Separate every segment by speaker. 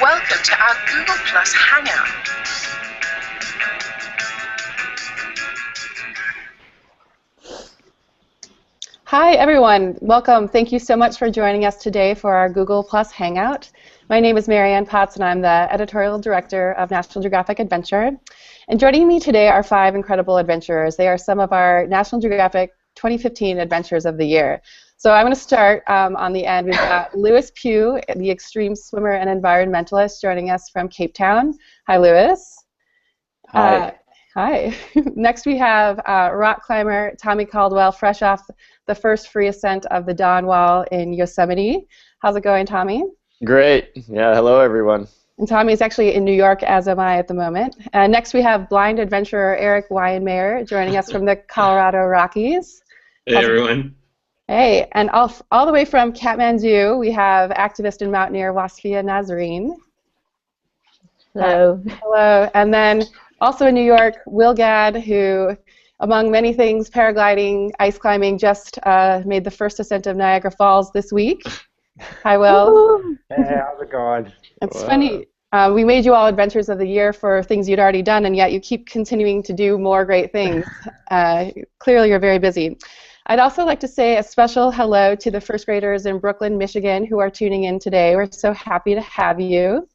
Speaker 1: Welcome to our Google Plus Hangout.
Speaker 2: Hi, everyone. Welcome. Thank you so much for joining us today for our Google Plus Hangout. My name is Marianne Potts, and I'm the editorial director of National Geographic Adventure. And joining me today are 5 incredible adventurers. They are some of our National Geographic 2015 Adventures of the Year. So I'm going to start on the end. We've got Lewis Pugh, the extreme swimmer and environmentalist, joining us from Cape Town. Hi, Lewis.
Speaker 3: Hi.
Speaker 2: Hi. Next we have rock climber Tommy Caldwell, fresh off the first free ascent of the Dawn Wall in Yosemite. How's it going, Tommy?
Speaker 3: Great. Yeah, hello everyone.
Speaker 2: And Tommy is actually in New York, as am I at the moment. Next we have blind adventurer Eric Weinmayer joining us from the Colorado Rockies.
Speaker 4: Hey everyone.
Speaker 2: Hey, and all the way from Kathmandu, we have activist and mountaineer Wasfia Nazarene.
Speaker 5: Hello.
Speaker 2: Hello. And then also in New York, Will Gadd, who, among many things, paragliding, ice climbing, just made the first ascent of Niagara Falls this week. Hi, Will.
Speaker 6: Hey, how's it going?
Speaker 2: It's funny. We made you all Adventures of the Year for things you'd already done, and yet you keep continuing to do more great things. Clearly, you're very busy. I'd also like to say a special hello to the first graders in Brooklyn, Michigan, who are tuning in today. We're so happy to have you.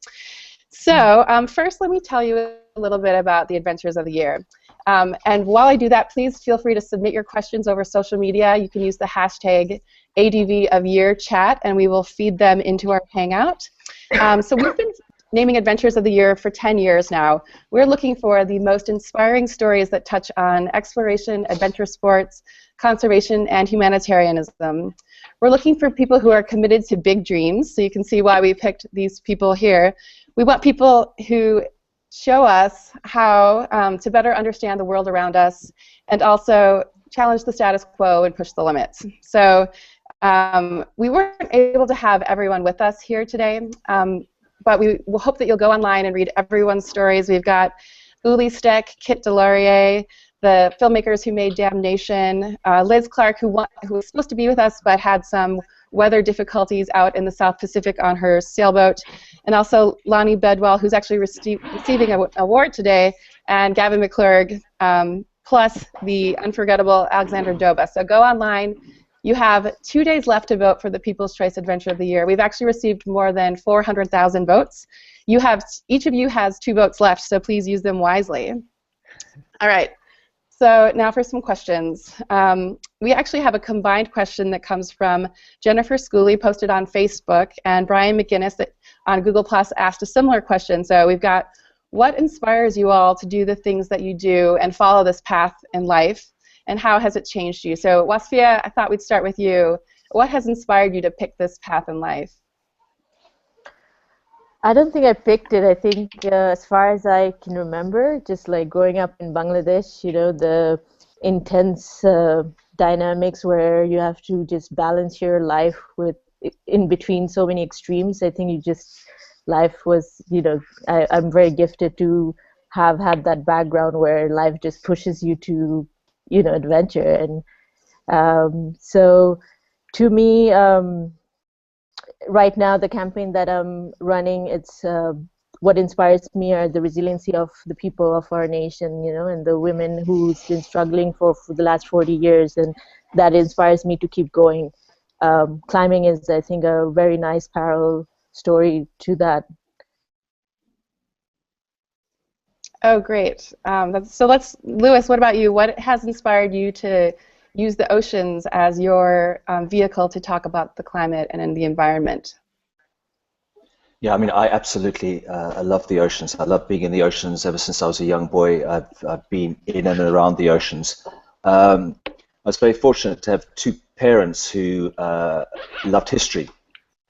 Speaker 2: So first, let me tell you a little bit about the Adventures of the Year. And while I do that, please feel free to submit your questions over social media. You can use the hashtag ADVofYearChat, and we will feed them into our Hangout. So we've been naming Adventures of the Year for 10 years now. We're looking for the most inspiring stories that touch on exploration, adventure sports, conservation, and humanitarianism. We're looking for people who are committed to big dreams, so you can see why we picked these people here. We want people who show us how to better understand the world around us and also challenge the status quo and push the limits. So we weren't able to have everyone with us here today, but we will hope that you'll go online and read everyone's stories. We've got Uli Steck, Kit Delorier, the filmmakers who made Damnation, Liz Clark, who was supposed to be with us but had some weather difficulties out in the South Pacific on her sailboat, and also Lonnie Bedwell, who's actually receiving an award today, and Gavin McClurg, plus the unforgettable Alexander Doba. So go online. You have 2 days left to vote for the People's Choice Adventure of the Year. We've actually received more than 400,000 votes. Each of you has 2 votes left, so please use them wisely. All right. So now for some questions. We actually have a combined question that comes from Jennifer Schooley, posted on Facebook, and Brian McGinnis on Google Plus asked a similar question. So we've got, what inspires you all to do the things that you do and follow this path in life, and how has it changed you? So Wasfia, I thought we'd start with you. What has inspired you to pick this path in life?
Speaker 5: I don't think I picked it. I think as far as I can remember, just like growing up in Bangladesh, you know, the intense dynamics where you have to just balance your life with in between so many extremes. I think life was, you know, I'm very gifted to have had that background where life just pushes you to, you know, adventure. And so to me, right now, the campaign that I'm running, it's what inspires me are the resiliency of the people of our nation, you know, and the women who's been struggling for the last 40 years, and that inspires me to keep going. Climbing is, I think, a very nice parallel story to that.
Speaker 2: Oh, great. Lewis, what about you? What has inspired you to use the oceans as your vehicle to talk about the climate and the environment?
Speaker 3: Yeah, I mean, I absolutely I love the oceans. I love being in the oceans. Ever since I was a young boy, I've been in and around the oceans. I was very fortunate to have 2 parents who loved history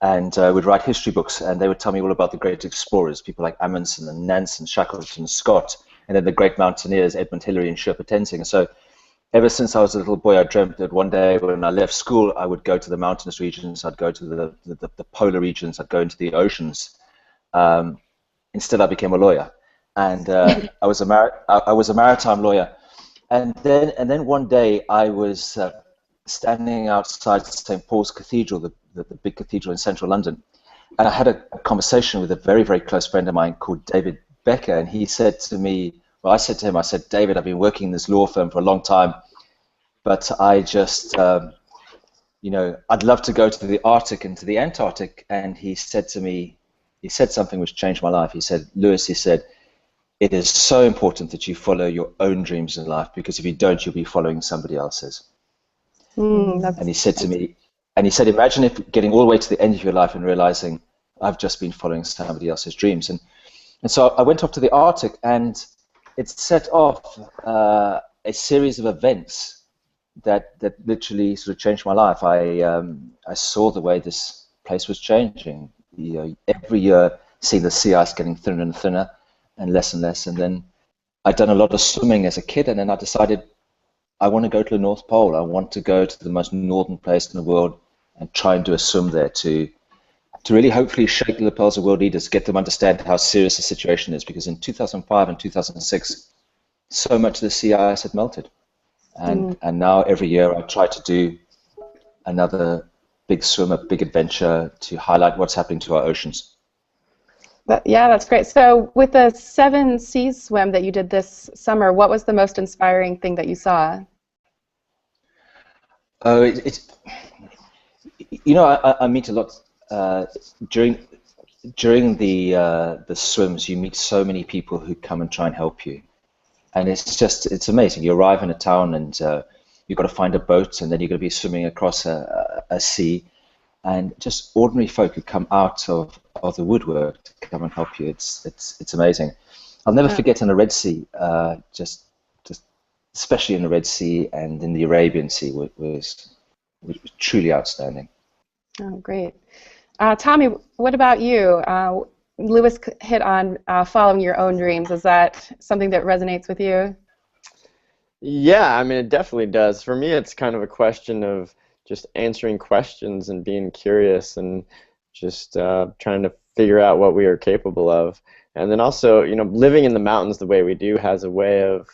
Speaker 3: and would write history books, and they would tell me all about the great explorers, people like Amundsen and Nansen, Shackleton, Scott, and then the great mountaineers, Edmund Hillary and Sherpa Tenzing. So ever since I was a little boy, I dreamt that one day when I left school, I would go to the mountainous regions, I'd go to the polar regions, I'd go into the oceans. Instead, I became a lawyer, and I was a maritime lawyer. And then one day, I was standing outside St. Paul's Cathedral, the big cathedral in central London, and I had a conversation with a very, very close friend of mine called David Becker, and he said to me, well, I said to him, I said, David, I've been working in this law firm for a long time, but I just, you know, I'd love to go to the Arctic and to the Antarctic. And he said to me, he said something which changed my life. He said, Lewis, he said, it is so important that you follow your own dreams in life, because if you don't, you'll be following somebody else's. And he said to me, and he said, imagine if getting all the way to the end of your life and realizing I've just been following somebody else's dreams. And so I went off to the Arctic, and it set off a series of events that literally sort of changed my life. I saw the way this place was changing. You know, every year, seeing the sea ice getting thinner and thinner, and less and less. And then I'd done a lot of swimming as a kid, and then I decided I want to go to the North Pole. I want to go to the most northern place in the world and try and do a swim there to really hopefully shake the lapels of world leaders, get them to understand how serious the situation is. Because in 2005 and 2006, so much of the sea ice had melted. And now every year I try to do another big swim, a big adventure to highlight what's happening to our oceans.
Speaker 2: Yeah, that's great. So with the 7 Seas swim that you did this summer, what was the most inspiring thing that you saw?
Speaker 3: Oh, you know, I meet a lot during the swims. You meet so many people who come and try and help you, and it's amazing. You arrive in a town, and you've got to find a boat, and then you're going to be swimming across a sea, and just ordinary folk who come out of the woodwork to come and help you. It's amazing. I'll never forget in the Red Sea, just especially in the Red Sea and in the Arabian Sea, was truly outstanding.
Speaker 2: Oh, great. Tommy, what about you? Lewis hit on following your own dreams. Is that something that resonates with you?
Speaker 4: Yeah, I mean, it definitely does. For me, it's kind of a question of just answering questions and being curious and just trying to figure out what we are capable of. And then also, you know, living in the mountains the way we do has a way of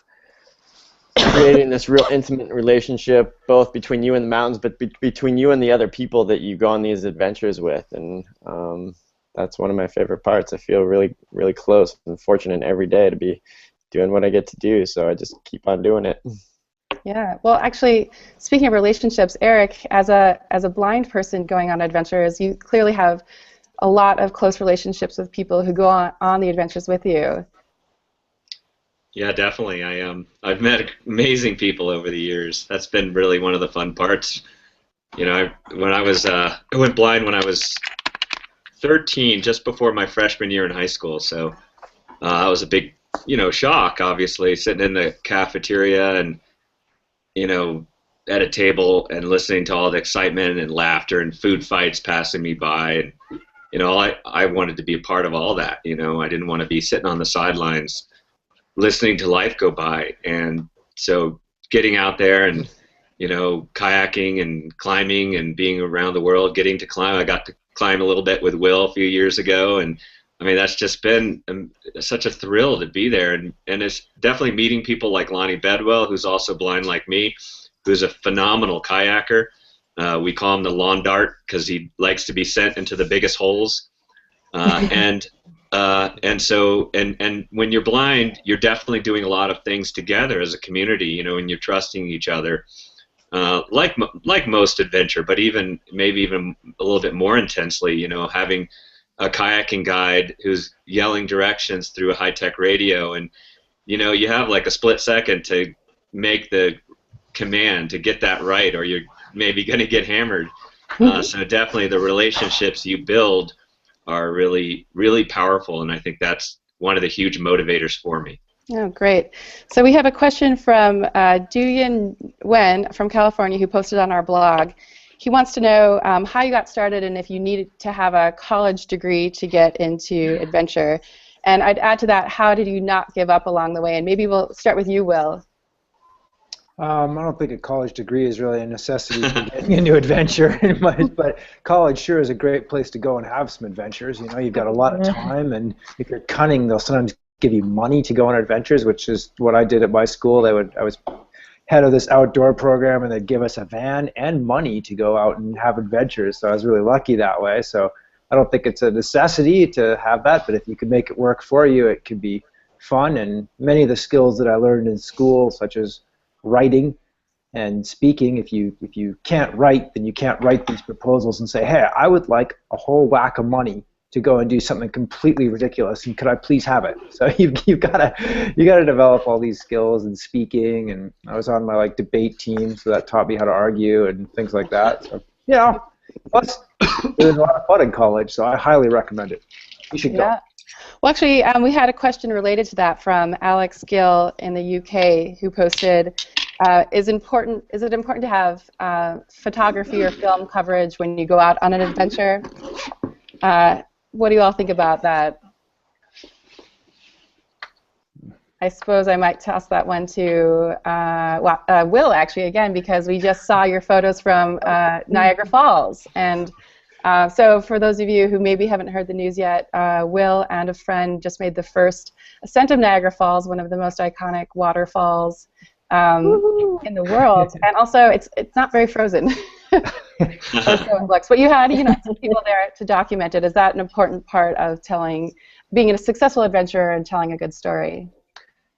Speaker 4: creating this real intimate relationship, both between you and the mountains, but between you and the other people that you go on these adventures with. And that's one of my favorite parts. I feel really, really close and fortunate every day to be doing what I get to do. So I just keep on doing it.
Speaker 2: Yeah. Well, actually, speaking of relationships, Eric, as a blind person going on adventures, you clearly have a lot of close relationships with people who go on the adventures with you.
Speaker 6: Yeah, definitely. I've met amazing people over the years. That's been really one of the fun parts. You know, I went blind when I was 13, just before my freshman year in high school. So that was a big, you know, shock. Obviously, sitting in the cafeteria and, you know, at a table and listening to all the excitement and laughter and food fights passing me by, and you know, I wanted to be a part of all that. You know, I didn't want to be sitting on the sidelines listening to life go by. And so getting out there and, you know, kayaking and climbing and being around the world, getting to climb. I got to climb a little bit with Will a few years ago, and I mean, that's just been such a thrill to be there. And it's definitely meeting people like Lonnie Bedwell, who's also blind like me, who's a phenomenal kayaker. We call him the lawn dart because he likes to be sent into the biggest holes. And so when you're blind, you're definitely doing a lot of things together as a community, you know, and you're trusting each other, like most adventure, but maybe even a little bit more intensely, you know, having a kayaking guide who's yelling directions through a high-tech radio, and you know, you have like a split second to make the command to get that right, or you're maybe going to get hammered. So definitely the relationships you build are really, really powerful, and I think that's one of the huge motivators for me.
Speaker 2: Oh, great. So we have a question from Julian from California, who posted on our blog. He wants to know how you got started and if you needed to have a college degree to get into adventure. And I'd add to that, how did you not give up along the way? And maybe we'll start with you, Will.
Speaker 7: I don't think a college degree is really a necessity for getting into adventure, but college sure is a great place to go and have some adventures. You know, you've got a lot of time, and if you're cunning, they'll sometimes give you money to go on adventures, which is what I did at my school. I was head of this outdoor program, and they'd give us a van and money to go out and have adventures. So I was really lucky that way. So I don't think it's a necessity to have that, but if you could make it work for you, it could be fun. And many of the skills that I learned in school, such as writing and speaking, if you can't write, then you can't write these proposals and say, hey, I would like a whole whack of money to go and do something completely ridiculous, and could I please have it? So you gotta develop all these skills in speaking, and I was on my like debate team, so that taught me how to argue and things like that. So plus it was a lot of fun in college, so I highly recommend it. You should go.
Speaker 2: Well, actually, we had a question related to that from Alex Gill in the UK, who posted, is it important to have photography or film coverage when you go out on an adventure? What do you all think about that? I suppose I might toss that one to Will, actually, again, because we just saw your photos from Niagara Falls. And so for those of you who maybe haven't heard the news yet, Will and a friend just made the first ascent of Niagara Falls, one of the most iconic waterfalls in the world. And also, it's not very frozen. But you had some people there to document it. Is that an important part of being a successful adventurer and telling a good story?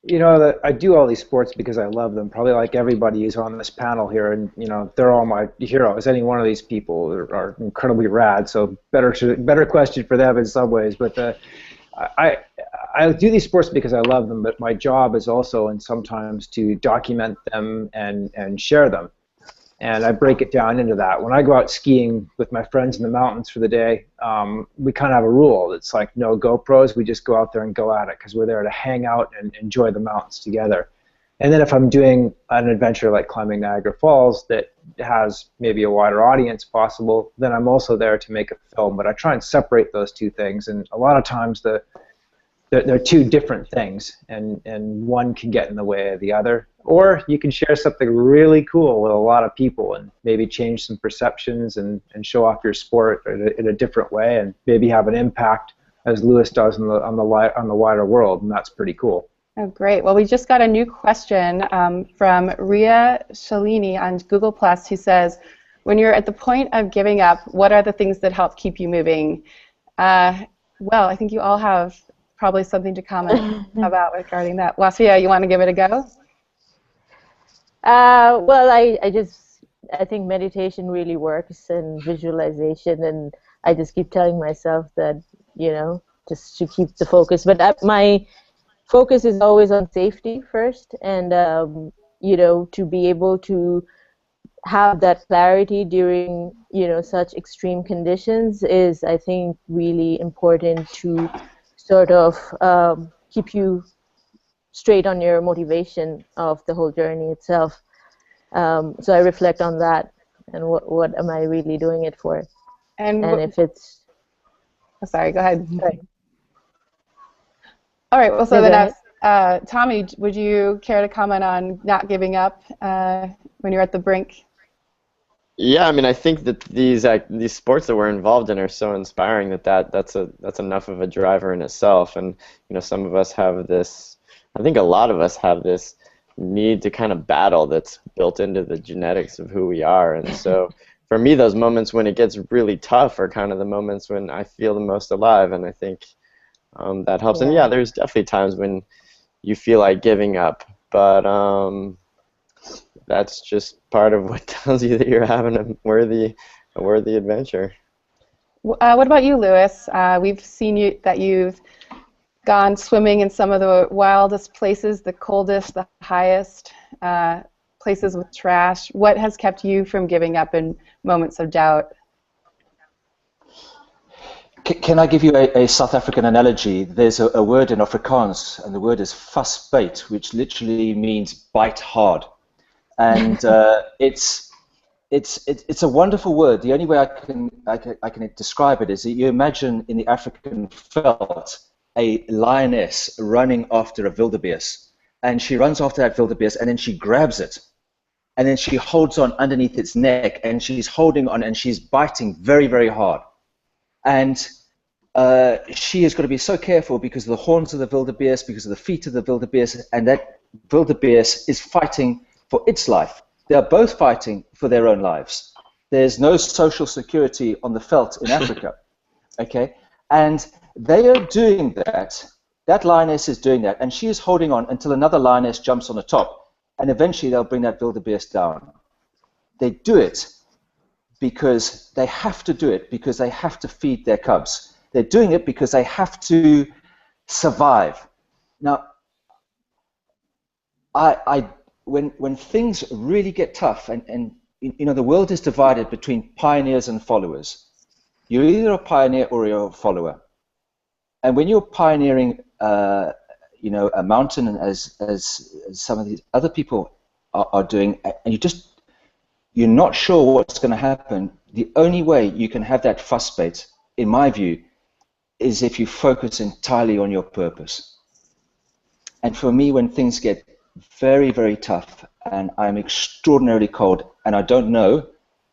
Speaker 7: I do all these sports because I love them, probably like everybody who's on this panel here, and they're all my heroes. Any one of these people are incredibly rad, so better question for them in some ways. But I do these sports because I love them, but my job is also and sometimes to document them and share them. And I break it down into that. When I go out skiing with my friends in the mountains for the day, we kind of have a rule. It's like no GoPros. We just go out there and go at it because we're there to hang out and enjoy the mountains together. And then if I'm doing an adventure like climbing Niagara Falls that has maybe a wider audience possible, then I'm also there to make a film. But I try and separate those two things. And a lot of times they're two different things, and one can get in the way of the other. Or you can share something really cool with a lot of people and maybe change some perceptions and show off your sport in a different way, and maybe have an impact as Lewis does on the wider world, and that's pretty cool.
Speaker 2: Oh, great. Well, we just got a new question from Ria Shalini on Google+, who says, when you're at the point of giving up, what are the things that help keep you moving? Well, I think you all have probably something to comment about regarding that. Wasia, you want to give it a go?
Speaker 5: Well, I think meditation really works, and visualization, and I just keep telling myself that, just to keep the focus. But my focus is always on safety first, and, to be able to have that clarity during, such extreme conditions is, I think, really important to sort of keep you straight on your motivation of the whole journey itself. So I reflect on that, and what am I really doing it for? And if it's...
Speaker 2: Oh, sorry, go ahead. Sorry. All right, well, so the next, Tommy, would you care to comment on not giving up when you're at the brink?
Speaker 4: Yeah, I mean, I think that these sports that we're involved in are so inspiring that's enough of a driver in itself. And some of us have this. I think a lot of us have this need to kind of battle that's built into the genetics of who we are. And so, for me, those moments when it gets really tough are kind of the moments when I feel the most alive. And I think that helps. Yeah. And yeah, there's definitely times when you feel like giving up, but that's just part of what tells you that you're having a worthy adventure.
Speaker 2: What about you, Lewis? We've seen that you've gone swimming in some of the wildest places, the coldest, the highest places with trash. What has kept you from giving up in moments of doubt?
Speaker 3: Can I give you a South African analogy? There's a word in Afrikaans, and the word is vasbyt, which literally means bite hard. And it's a wonderful word. The only way I can describe it is that you imagine in the African veld a lioness running after a wildebeest, and she runs after that wildebeest, and then she grabs it, and then she holds on underneath its neck, and she's holding on, and she's biting very, very hard. And she has got to be so careful because of the horns of the wildebeest, because of the feet of the wildebeest, and that wildebeest is fighting for its life. They are both fighting for their own lives. There's no social security on the veld in Africa. Okay, and they are doing that. That lioness is doing that, and she is holding on until another lioness jumps on the top, and eventually they'll bring that wildebeest down. They do it because they have to do it, because they have to feed their cubs. They're doing it because they have to survive. Now, when things really get tough, and you know, the world is divided between pioneers and followers. You're either a pioneer or you're a follower. And when you're pioneering, you know, a mountain, as some of these other people are doing, and you're not sure what's going to happen, the only way you can have that fuss bait, in my view, is if you focus entirely on your purpose. And for me, when things get very, very tough, and I'm extraordinarily cold, and I don't know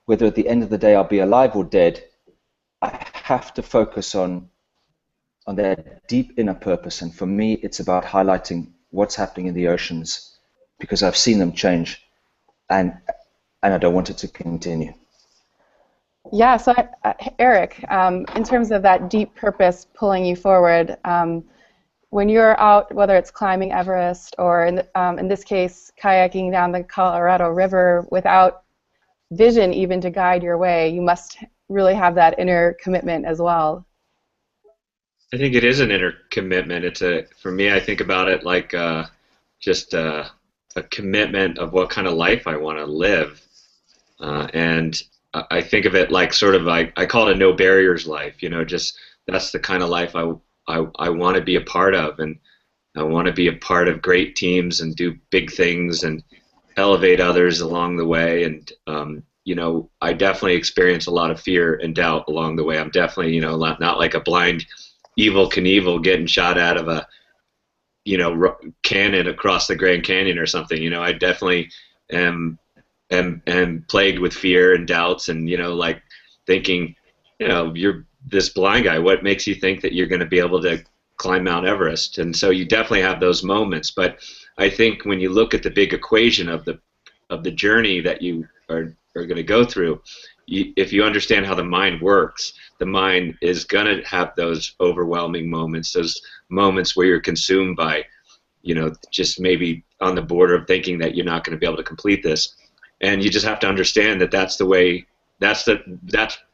Speaker 3: whether at the end of the day I'll be alive or dead, I have to focus on that deep inner purpose. And for me, it's about highlighting what's happening in the oceans, because I've seen them change, and I don't want it to continue.
Speaker 2: Yeah, so Eric, in terms of that deep purpose pulling you forward, when you're out, whether it's climbing Everest or in this case, kayaking down the Colorado River without vision even to guide your way, you must really have that inner commitment as well.
Speaker 6: I think it is an inner commitment. For me, I think about it like just a commitment of what kind of life I want to live, and I think of it like sort of I call it a no barriers life. You know, just that's the kind of life I want to be a part of, and I want to be a part of great teams and do big things and elevate others along the way. And you know, I definitely experience a lot of fear and doubt along the way. I'm definitely, you know, not like a blind Evel Knievel getting shot out of a, you know, cannon across the Grand Canyon or something. You know, I definitely am plagued with fear and doubts, and, you know, like thinking, you know, you're this blind guy. What makes you think that you're going to be able to climb Mount Everest? And so you definitely have those moments. But I think when you look at the big equation of the journey that you are going to go through, if you understand how the mind works, the mind is going to have those overwhelming moments, those moments where you're consumed by, you know, just maybe on the border of thinking that you're not going to be able to complete this. And you just have to understand that that's the way, that's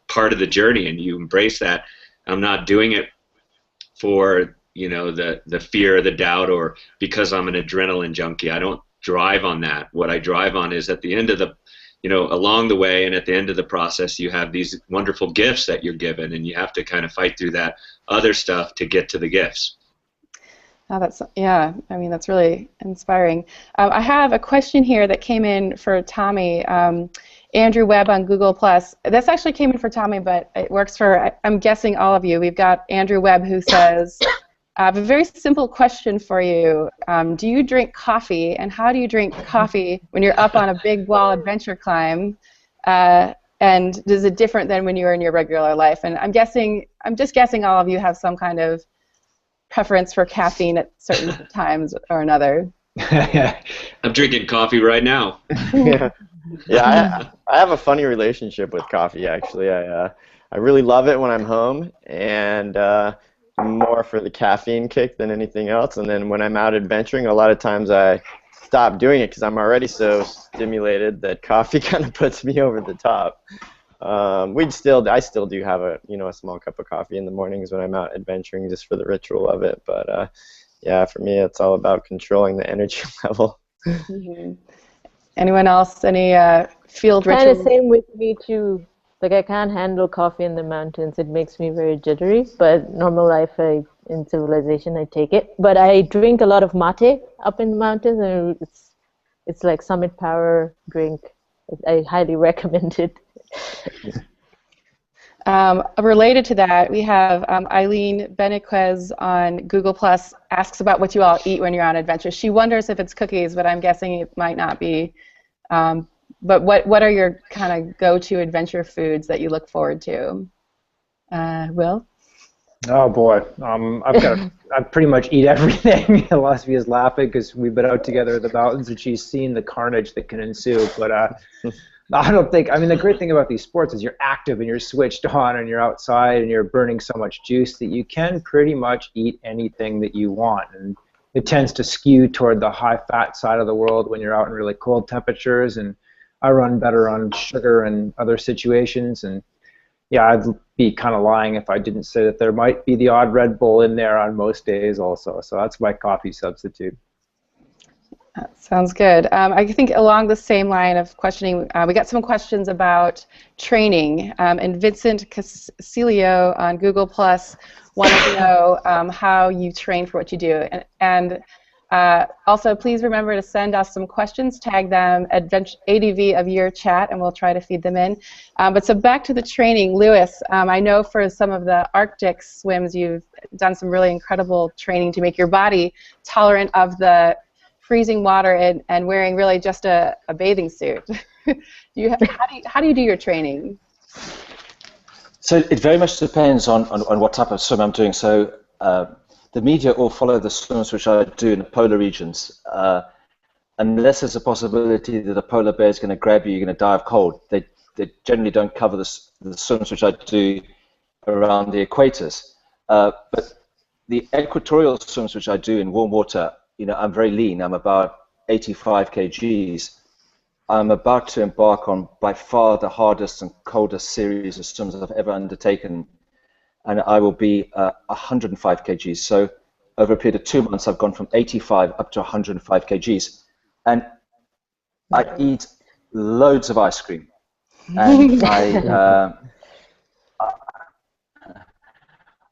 Speaker 6: part of the journey, and you embrace that. I'm not doing it for, you know, the fear or the doubt, or because I'm an adrenaline junkie. I don't drive on that. What I drive on is at the end of the, you know, along the way and at the end of the process, you have these wonderful gifts that you're given, and you have to kind of fight through that other stuff to get to the gifts.
Speaker 2: Oh, yeah, I mean, that's really inspiring. I have a question here that came in for Tommy. Andrew Webb on Google+. This actually came in for Tommy, but it works for, I'm guessing, all of you. We've got Andrew Webb who says, I have a very simple question for you. Do you drink coffee, and how do you drink coffee when you're up on a big wall adventure climb? And is it different than when you're in your regular life? And I'm just guessing all of you have some kind of preference for caffeine at certain times or another.
Speaker 6: I'm drinking coffee right now.
Speaker 4: Yeah, I have a funny relationship with coffee, actually. I really love it when I'm home, and more for the caffeine kick than anything else. And then when I'm out adventuring, a lot of times I stop doing it because I'm already so stimulated that coffee kind of puts me over the top. I still do have a small cup of coffee in the mornings when I'm out adventuring, just for the ritual of it. But yeah, for me, it's all about controlling the energy level.
Speaker 2: Mm-hmm. Anyone else? Any field rituals?
Speaker 5: Kind of same with me too. Like, I can't handle coffee in the mountains. It makes me very jittery. But normal life, in civilization, I take it. But I drink a lot of mate up in the mountains, and it's like summit power drink. I highly recommend it.
Speaker 2: Related to that, we have Eileen Benequez on Google+ asks about what you all eat when you're on adventure. She wonders if it's cookies, but I'm guessing it might not be. But what are your kind of go-to adventure foods that you look forward to? Will?
Speaker 7: Oh boy, I pretty much eat everything. Leslie is laughing because we've been out together in the mountains and she's seen the carnage that can ensue. But I don't think, I mean, the great thing about these sports is you're active and you're switched on and you're outside and you're burning so much juice that you can pretty much eat anything that you want. And it tends to skew toward the high-fat side of the world when you're out in really cold temperatures. And I run better on sugar and other situations. And yeah, I'd be kind of lying if I didn't say that there might be the odd Red Bull in there on most days also. So that's my coffee substitute.
Speaker 2: Sounds good. I think along the same line of questioning, we got some questions about training. And Vincent Casilio on Google Plus wanted to know how you train for what you do. And also, please remember to send us some questions, tag them ADV of your chat, and we'll try to feed them in. But so back to the training, Lewis, I know for some of the Arctic swims, you've done some really incredible training to make your body tolerant of the freezing water and wearing really just a bathing suit. How do you do your training?
Speaker 3: So it very much depends on what type of swim I'm doing. So the media all follow the swims which I do in the polar regions. Unless there's a possibility that a polar bear is going to grab you, you're going to die of cold. They generally don't cover the swims which I do around the equators. But the equatorial swims which I do in warm water, I'm very lean. I'm about 85 kgs. I'm about to embark on by far the hardest and coldest series of swims I've ever undertaken, and I will be 105 kgs. So over a period of 2 months, I've gone from 85 up to 105 kgs. And I eat loads of ice cream. And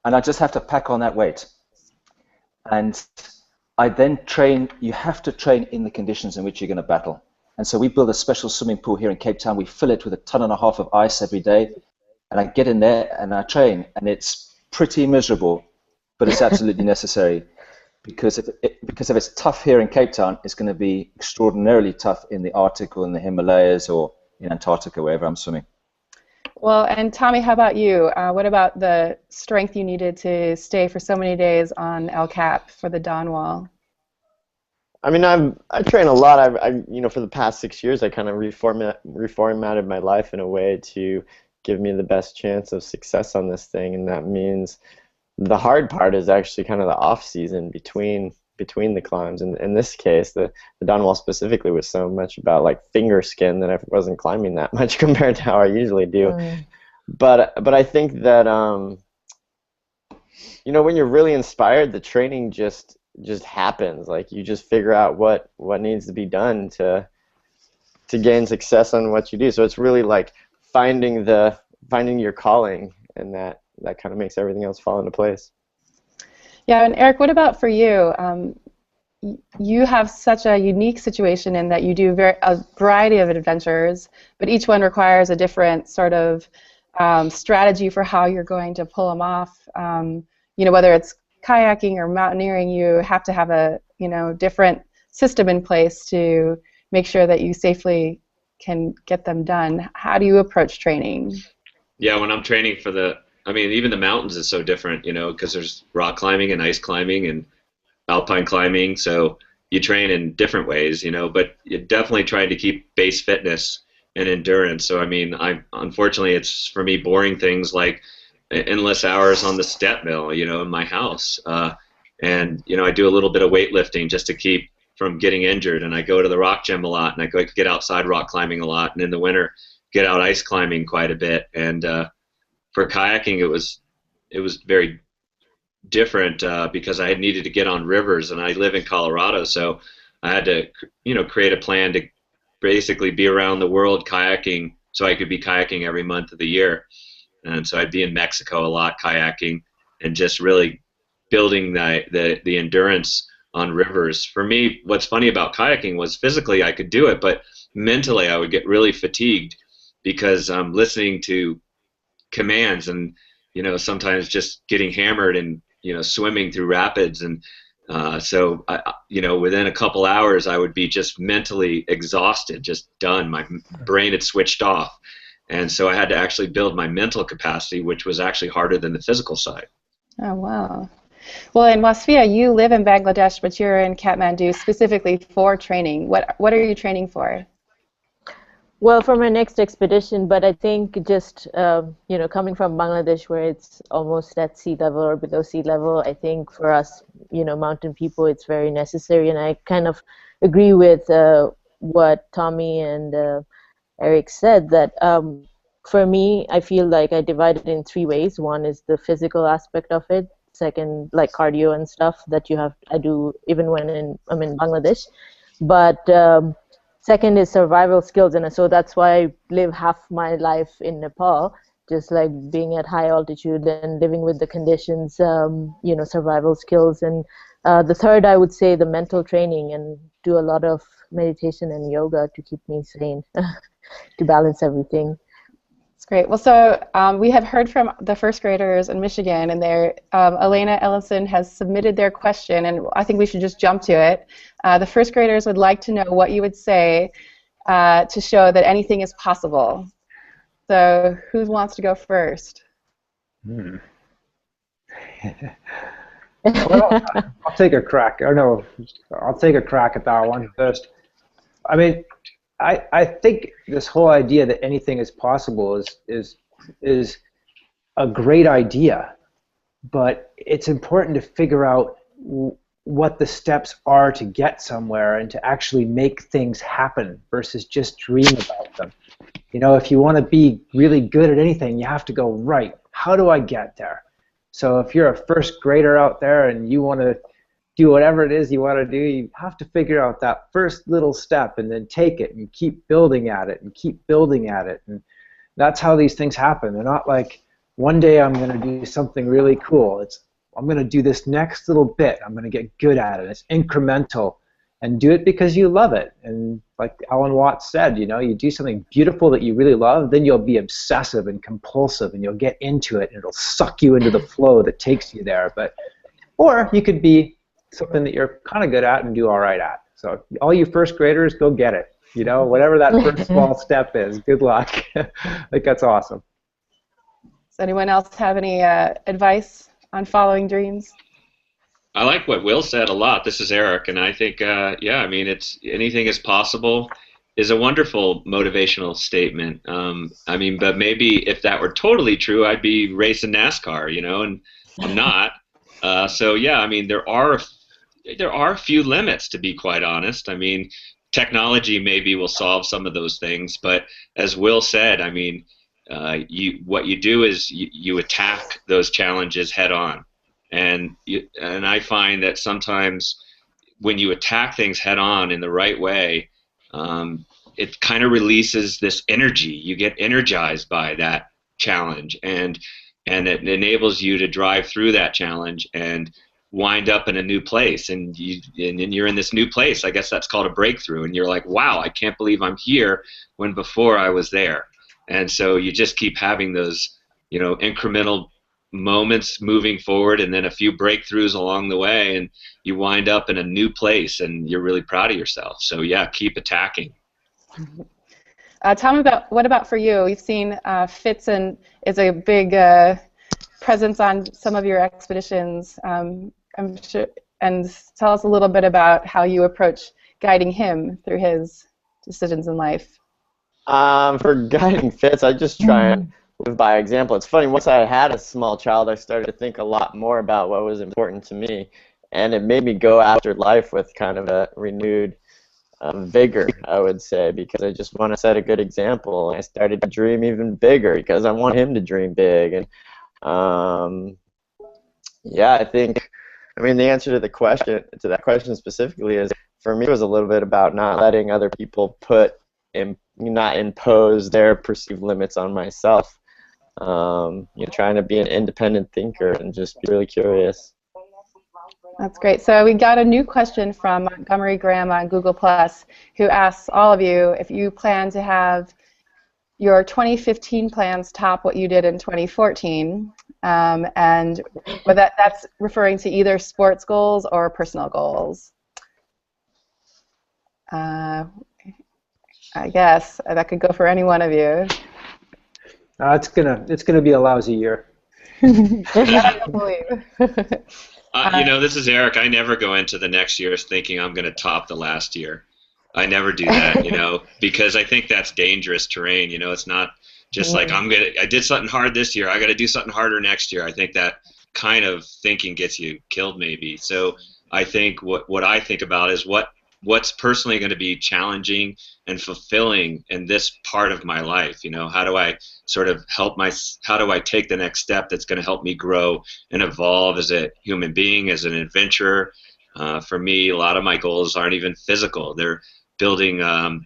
Speaker 3: I just have to pack on that weight. And I then train. You have to train in the conditions in which you're going to battle. And so we build a special swimming pool here in Cape Town. We fill it with 1.5 tons of ice every day. And I get in there and I train. And it's pretty miserable, but it's absolutely necessary. Because if it's tough here in Cape Town, it's going to be extraordinarily tough in the Arctic or in the Himalayas or in Antarctica, wherever I'm swimming.
Speaker 2: Well, and Tommy, how about you? What about the strength you needed to stay for so many days on El Cap for the Dawn Wall?
Speaker 4: I mean, I train a lot. For the past 6 years, I kind of reformatted my life in a way to give me the best chance of success on this thing, and that means the hard part is actually kind of the off season between the climbs. And in this case, the Dawn Wall specifically was so much about like finger skin that I wasn't climbing that much compared to how I usually do. But I think that when you're really inspired, the training just happens. Like you just figure out what needs to be done to gain success on what you do. So it's really like finding your calling, and that kind of makes everything else fall into place.
Speaker 2: Yeah, and Eric, what about for you? You have such a unique situation in that you do a variety of adventures, but each one requires a different sort of strategy for how you're going to pull them off. Whether it's kayaking or mountaineering, you have to have a different system in place to make sure that you safely can get them done. How do you approach training?
Speaker 6: Yeah, when I'm training even the mountains is so different, because there's rock climbing and ice climbing and alpine climbing, so you train in different ways, but you're definitely trying to keep base fitness and endurance. So, unfortunately, it's for me boring things like endless hours on the step mill, in my house. And I do a little bit of weightlifting just to keep from getting injured, and I go to the rock gym a lot, and I go get outside rock climbing a lot, and in the winter get out ice climbing quite a bit. And for kayaking, it was very different because I had needed to get on rivers, and I live in Colorado, so I had to create a plan to basically be around the world kayaking, so I could be kayaking every month of the year. And so I'd be in Mexico a lot kayaking, and just really building the endurance on rivers. For me, what's funny about kayaking was physically I could do it, but mentally I would get really fatigued because I'm listening to commands and sometimes just getting hammered and swimming through rapids, and so within a couple hours I would be just mentally exhausted, just done. My brain had switched off, and so I had to actually build my mental capacity, which was actually harder than the physical side.
Speaker 2: Oh, wow. Well, in Wasfia, you live in Bangladesh, but you're in Kathmandu specifically for training. What are you training for?
Speaker 5: Well, for my next expedition, but I think just coming from Bangladesh, where it's almost at sea level or below sea level, I think for us, mountain people, it's very necessary. And I kind of agree with what Tommy and Eric said, that for me, I feel like I divide it in three ways. One is the physical aspect of it. Second, like cardio and stuff that I do even when I'm in Bangladesh. But second is survival skills, and so that's why I live half my life in Nepal, just like being at high altitude and living with the conditions, survival skills. And the third, I would say, the mental training, and do a lot of meditation and yoga to keep me sane, to balance everything.
Speaker 2: That's great. Well, so we have heard from the first graders in Michigan, and Elena Ellison has submitted their question, and I think we should just jump to it. The first graders would like to know what you would say to show that anything is possible. So who wants to go first?
Speaker 7: Well, I'll take a crack. Or no, I'll take a crack at that one first. I mean, I think this whole idea that anything is possible is a great idea, but it's important to figure out what the steps are to get somewhere and to actually make things happen versus just dream about them. If you want to be really good at anything, you have to go, right, how do I get there? So if you're a first grader out there and you want to do whatever it is you want to do, you have to figure out that first little step and then take it and keep building at it and keep building at it. And that's how these things happen. They're not like, one day I'm going to do something really cool. I'm going to do this next little bit. I'm going to get good at it. It's incremental. And do it because you love it. And like Alan Watts said, you do something beautiful that you really love, then you'll be obsessive and compulsive and you'll get into it and it'll suck you into the flow that takes you there. Or you could be something that you're kind of good at and do all right at. So all you first graders, go get it. Whatever that first small step is, good luck. I think that's awesome.
Speaker 2: Does anyone else have any advice on following dreams?
Speaker 6: I like what Will said a lot. This is Eric, and I think, it's anything is possible is a wonderful motivational statement. But maybe if that were totally true, I'd be racing NASCAR, and I'm not. There are a few limits, to be quite honest. Technology maybe will solve some of those things, but as Will said, what you do is you attack those challenges head on. And I find that sometimes when you attack things head on in the right way, it kind of releases this energy. You get energized by that challenge, and it enables you to drive through that challenge and wind up in a new place. And you're in this new place. I guess that's called a breakthrough. And you're like, wow, I can't believe I'm here when before I was there. And so you just keep having those, incremental moments moving forward, and then a few breakthroughs along the way, and you wind up in a new place, and you're really proud of yourself. So yeah, keep attacking.
Speaker 2: Tom, what about for you? We've seen Fitz is a big presence on some of your expeditions. I'm sure, and tell us a little bit about how you approach guiding him through his decisions in life.
Speaker 4: For guiding Fitz, I just try and live by example. It's funny, once I had a small child, I started to think a lot more about what was important to me, and it made me go after life with kind of a renewed vigor, I would say, because I just want to set a good example. And I started to dream even bigger because I want him to dream big. And I think, the answer to that question specifically is, for me, it was a little bit about not letting other people not impose their perceived limits on myself. Trying to be an independent thinker and just be really curious.
Speaker 2: That's great. So we got a new question from Montgomery Graham on Google+, who asks all of you if you plan to have your 2015 plans top what you did in 2014, and that's referring to either sports goals or personal goals. I guess that could go for any one of you.
Speaker 7: It's gonna be a lousy year.
Speaker 6: This is Eric. I never go into the next year thinking I'm going to top the last year. I never do that, you know, because I think that's dangerous terrain. You know, it's not just like I did something hard this year, I got to do something harder next year. I think that kind of thinking gets you killed maybe. So I think what I think about is what's personally going to be challenging and fulfilling in this part of my life. You know, how do I sort of how do I take the next step that's going to help me grow and evolve as a human being, as an adventurer. For me, a lot of my goals aren't even physical. They're building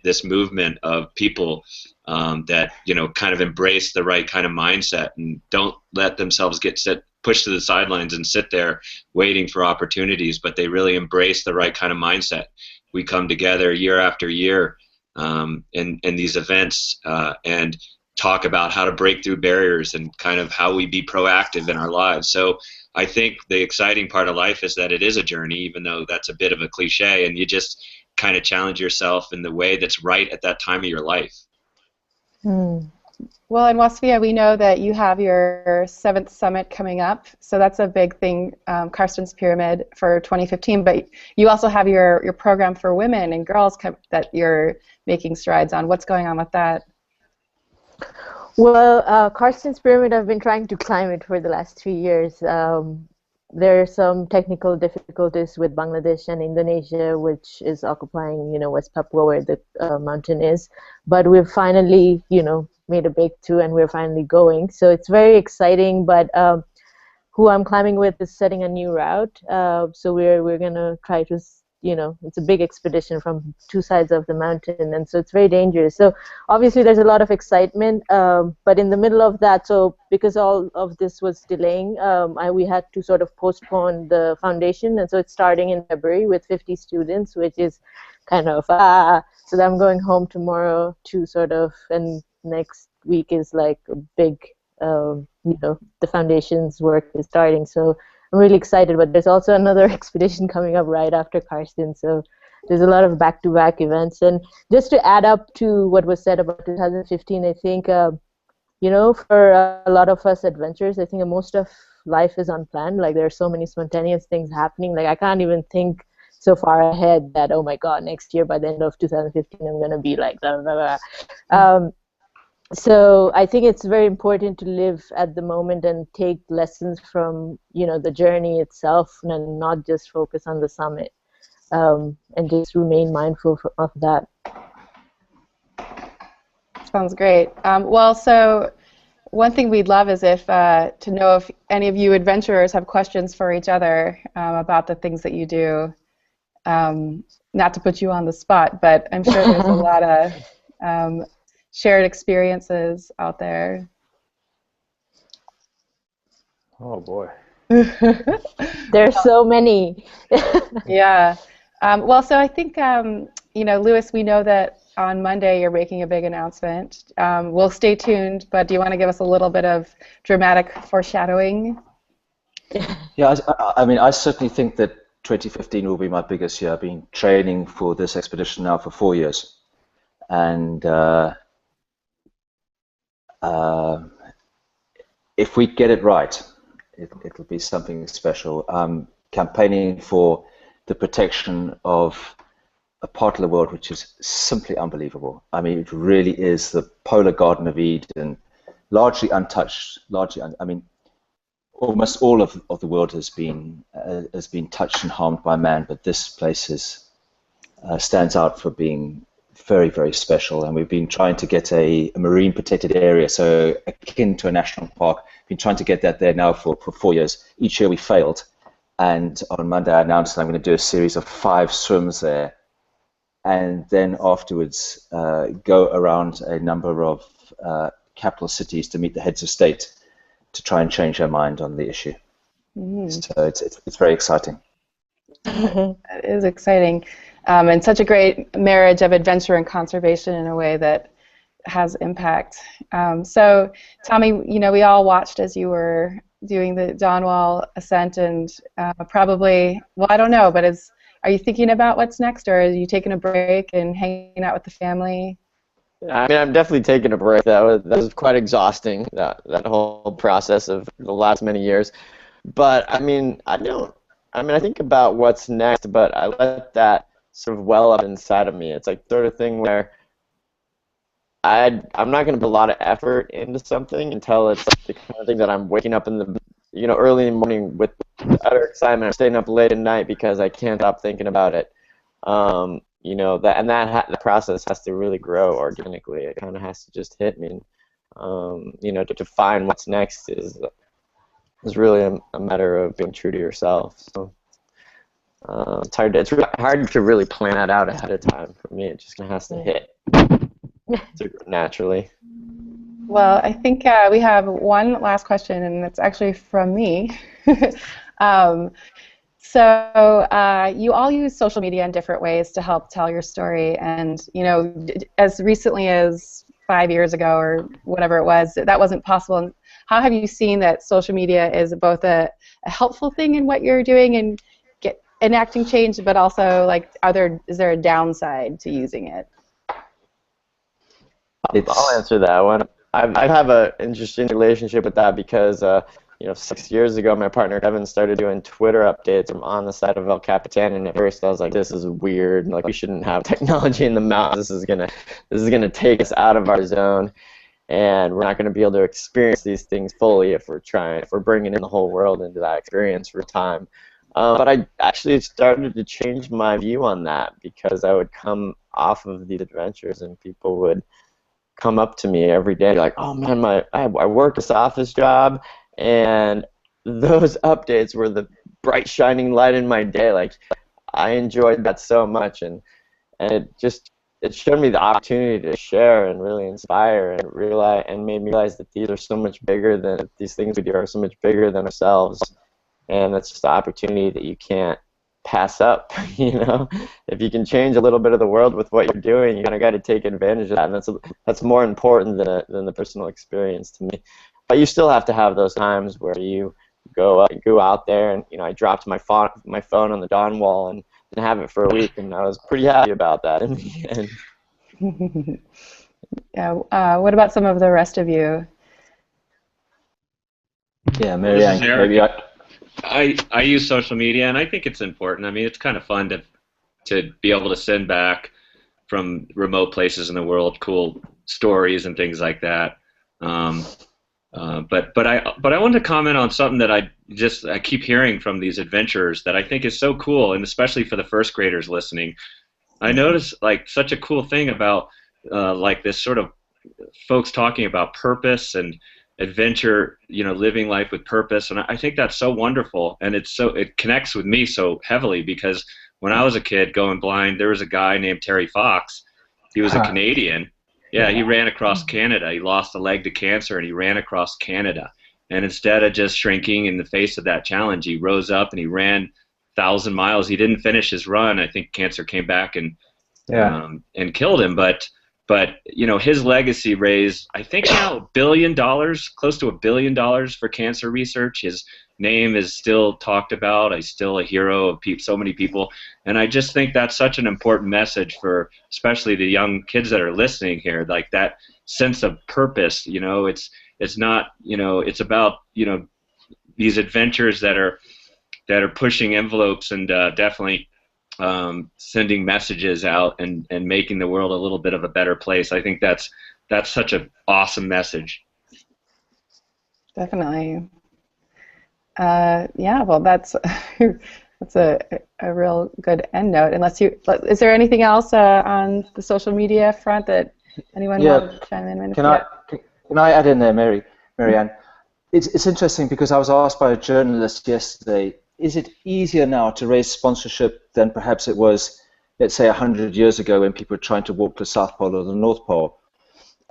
Speaker 6: this movement of people that, you know, kind of embrace the right kind of mindset and don't let themselves get pushed to the sidelines and sit there waiting for opportunities, but they really embrace the right kind of mindset. We come together year after year in these events and talk about how to break through barriers and kind of how we be proactive in our lives. So I think the exciting part of life is that it is a journey, even though that's a bit of a cliche, and you just kind of challenge yourself in the way that's right at that time of your life.
Speaker 2: Well, in Wasvia, we know that you have your 7th summit coming up, so that's a big thing, Karsten's Pyramid for 2015, but you also have your program for women and girls that you're making strides on. What's going on with that?
Speaker 5: Well, Karsten's Pyramid, I've been trying to climb it for the last 3 years. There are some technical difficulties with Bangladesh and Indonesia, which is occupying, you know, West Papua, where the mountain is. But we've finally, you know, made a breakthrough, and we're finally going. So it's very exciting. But who I'm climbing with is setting a new route. So we're gonna try to, you know, it's a big expedition from 2 sides of the mountain, and so it's very dangerous. So obviously there's a lot of excitement, but in the middle of that, so because all of this was delaying, we had to sort of postpone the foundation, and so it's starting in February with 50 students, which is kind of so I'm going home tomorrow to sort of, and next week is like a big, you know, the foundation's work is starting. So I'm really excited, but there's also another expedition coming up right after Karsten, so there's a lot of back-to-back events. And just to add up to what was said about 2015, I think, you know, for a lot of us adventurers, I think most of life is unplanned. Like, there are so many spontaneous things happening. Like, I can't even think so far ahead that, oh my God, next year by the end of 2015, I'm going to be like, blah, blah, blah. So I think it's very important to live at the moment and take lessons from, you know, the journey itself, and not just focus on the summit, and just remain mindful of that.
Speaker 2: Sounds great. Well, so one thing we'd love is if to know if any of you adventurers have questions for each other about the things that you do. Not to put you on the spot, but I'm sure there's a lot of shared experiences out there.
Speaker 4: Oh boy.
Speaker 5: There's so many.
Speaker 2: Yeah. Well, so I think, you know, Louis, we know that on Monday you're making a big announcement. We'll stay tuned, but do you want to give us a little bit of dramatic foreshadowing?
Speaker 3: Yeah, I mean, I certainly think that 2015 will be my biggest year. I've been training for this expedition now for 4 years. And if we get it right, it'll be something special. Campaigning for the protection of a part of the world which is simply unbelievable. I mean, it really is the polar Garden of Eden, largely untouched. I mean, almost all of the world has been touched and harmed by man, but this place stands out for being very, very special. And we've been trying to get a marine protected area, so akin to a national park. Been trying to get that there now for 4 years. Each year we failed, and on Monday I announced that I'm going to do a series of 5 swims there, and then afterwards go around a number of capital cities to meet the heads of state to try and change their mind on the issue. So it's very exciting.
Speaker 2: That is exciting, and such a great marriage of adventure and conservation in a way that has impact. So, Tommy, you know, we all watched as you were doing the Dawnwall ascent, and probably, well, I don't know, but are you thinking about what's next, or are you taking a break and hanging out with the family?
Speaker 4: I mean, I'm definitely taking a break. That was quite exhausting, that whole process of the last many years. But I mean, I think about what's next, but I let that sort of well up inside of me. It's like the sort of thing where I'm not going to put a lot of effort into something until it's like the kind of thing that I'm waking up in the early in the morning with utter excitement. I'm staying up late at night because I can't stop thinking about it. The process has to really grow organically. It kind of has to just hit me. To find what's next is really a matter of being true to yourself. So it's hard to really plan that out ahead of time. For me, it just kind of has to hit naturally.
Speaker 2: Well, I think we have one last question, and it's actually from me. So you all use social media in different ways to help tell your story, and as recently as 5 years ago or whatever it was, that wasn't possible. How have you seen that social media is both a helpful thing in what you're doing and enacting change, but also like is there a downside to using it?
Speaker 4: I'll answer that one. I have an interesting relationship with that because 6 years ago, my partner Kevin started doing Twitter updates from on the side of El Capitan, and at first I was like, "This is weird. Like, we shouldn't have technology in the mountains. This is gonna take us out of our zone, and we're not gonna be able to experience these things fully if we're bringing in the whole world into that experience for time." But I actually started to change my view on that because I would come off of these adventures, and people would come up to me every day like, "Oh man, I work this office job, and those updates were the bright shining light in my day. Like, I enjoyed that so much, and it showed me the opportunity to share and really inspire and made me realize that these things we do are so much bigger than ourselves, and that's just the opportunity that you can't pass up. If you can change a little bit of the world with what you're doing, you kind of got to take advantage of that, and that's more important than the personal experience to me. But you still have to have those times where you go out there, and I dropped my phone on the dawn wall and have it for a week, and I was pretty happy about that in the end.
Speaker 2: Yeah. What about some of the rest of you?
Speaker 3: Yeah, Marianne, maybe
Speaker 6: I use social media, and I think it's important. I mean, it's kind of fun to be able to send back from remote places in the world cool stories and things like that. But I want to comment on something that I keep hearing from these adventurers that I think is so cool, and especially for the first graders listening. I noticed like such a cool thing about like this sort of folks talking about purpose and adventure, living life with purpose, and I think that's so wonderful, and it connects with me so heavily because when I was a kid going blind, there was a guy named Terry Fox. He was a Canadian. Yeah, he ran across Canada. He lost a leg to cancer, and he ran across Canada. And instead of just shrinking in the face of that challenge, he rose up and he ran 1,000 miles. He didn't finish his run. I think cancer came back and killed him. But his legacy raised, I think now $1 billion, close to $1 billion for cancer research. His name is still talked about. He's still a hero of so many people, and I just think that's such an important message for especially the young kids that are listening here. Like that sense of purpose. It's not. It's about these adventures that are pushing envelopes and definitely sending messages out and making the world a little bit of a better place. I think that's such an awesome message.
Speaker 2: Definitely. Yeah, well, that's a real good end note. Is there anything else on the social media front that anyone wants to chime in?
Speaker 3: Can I add in there, Marianne? It's interesting because I was asked by a journalist yesterday, is it easier now to raise sponsorship than perhaps it was, let's say, 100 years ago when people were trying to walk the South Pole or the North Pole?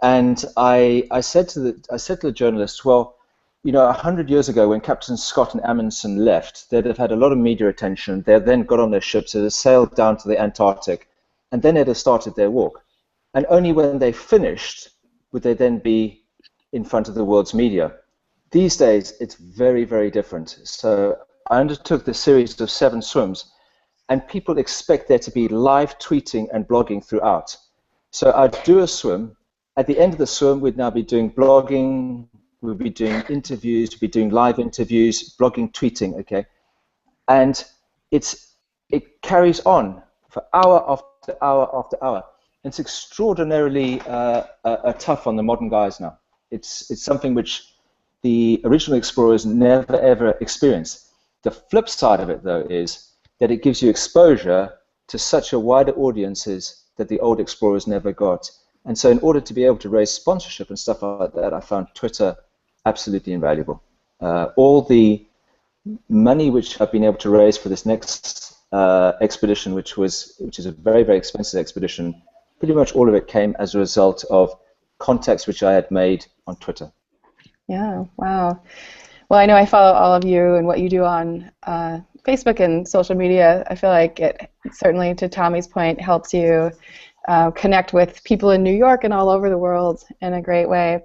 Speaker 3: And I said to the journalist, well, 100 years ago when Captain Scott and Amundsen left, they'd have had a lot of media attention. They then got on their ships, they'd have sailed down to the Antarctic, and then they'd have started their walk. And only when they finished would they then be in front of the world's media. These days, it's very, very different. So I undertook this series of 7 swims, and people expect there to be live tweeting and blogging throughout. So I'd do a swim. At the end of the swim, we'd now be doing blogging, we'll be doing interviews, we'll be doing live interviews, blogging, tweeting, okay? And it carries on for hour after hour after hour. And it's extraordinarily tough on the modern guys now. It's something which the original explorers never ever experienced. The flip side of it, though, is that it gives you exposure to such a wider audiences that the old explorers never got. And so in order to be able to raise sponsorship and stuff like that, I found Twitter absolutely invaluable. All the money which I've been able to raise for this next expedition, which is a very, very expensive expedition, pretty much all of it came as a result of contacts which I had made on Twitter.
Speaker 2: Yeah, wow. Well, I know I follow all of you and what you do on Facebook and social media. I feel like it certainly, to Tommy's point, helps you connect with people in New York and all over the world in a great way.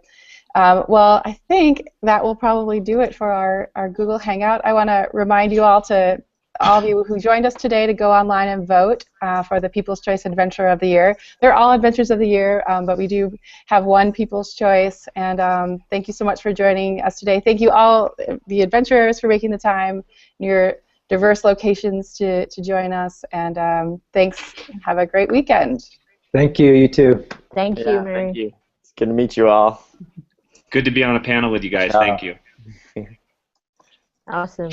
Speaker 2: Well, I think that will probably do it for our Google Hangout. I want to remind you all of you who joined us today to go online and vote for the People's Choice Adventure of the Year. They're all Adventures of the Year, but we do have one People's Choice, and thank you so much for joining us today. Thank you all, the adventurers, for making the time in your diverse locations to join us, and thanks. Have a great weekend.
Speaker 7: Thank you, you too.
Speaker 5: Thank you, Mary.
Speaker 4: Thank you. It's good to meet you all.
Speaker 6: Good to be on a panel with you guys. Thank you.
Speaker 5: Awesome.